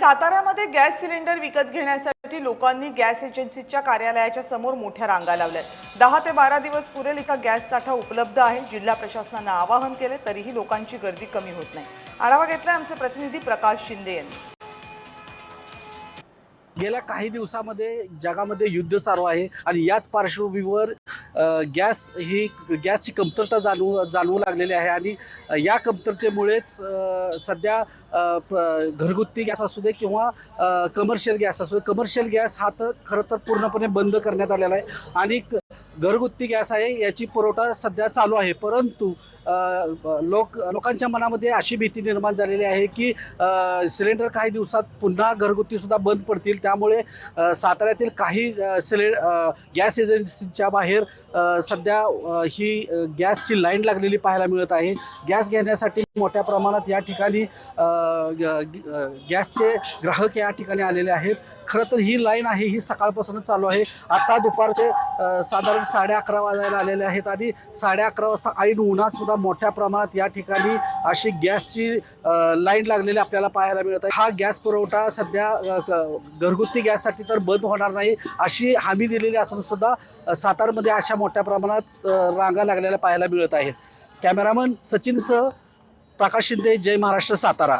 साताऱ्यामध्ये gas cylinder विकत घेण्यासाठी लोकांनी गॅस एजन्सीच्या कार्यालयाच्या समोर मोठ्या रांगा लावल्यात। 10 ते 12 दिवस पुरेल इतका गॅस साठा उपलब्ध आहे। जिल्हा प्रशासनाने आवाहन केले तरीही लोकांची गर्दी कमी होत नाही। आढावा घेतलाय आमचे प्रतिनिधी प्रकाश शिंदे यांनी। गेल्या काही दिवसांमध्ये जगामध्ये युद्ध चालू आहे आणि याच पार्श्वभूमीवर गॅसची कमतरता जाणवू लागलेली आहे आणि या कमतरतेमुळेच सध्या घरगुती गॅस असू दे किंवा कमर्शियल गॅस असू दे, कमर्शियल गॅस हा तर खरं तर पूर्णपणे बंद करण्यात आलेला आहे आणि घरगुती गॅस आहे याची पुरवठा सध्या चालू आहे। परंतु लोकांच्या मनामध्ये अशी भीती निर्माण झालेली आहे की सिलेंडर काही दिवसात पुन्हा घरगुती सुद्धा बंद पडतील। त्यामुळे साताऱ्यातील काही गॅस एजन्सीच्या बाहेर सध्या ही गॅसची लाईन लागलेली पाहायला मिळत आहे। गॅस घेण्यासाठी मोठ्या प्रमाणात या ठिकाणी गॅसचे ग्राहक या ठिकाणी आलेले आहेत। खरं तर ही लाईन आहे ही सकाळपासूनच चालू आहे। आता दुपारचे साधारण 11:30 वाजायला आलेले आहेत आणि 11:30 वाजता ऐन उन्हात सुद्धा मोठ्या प्रमाणात या ठिकाणी अशी गॅसची लाईन लागलेली आपल्याला पाहायला मिळत आहे। हा गॅस पुरवठा सध्या घरगुती गॅससाठी तर बंद होणार नाही अशी हमी दिलेली असून सुद्धा सातारमध्ये अशा मोठ्या प्रमाणात रांगा लागलेल्या पाहायला मिळत आहेत। कॅमेरामन सचिनसह प्रकाश शिंदे, जय महाराष्ट्र, सातारा।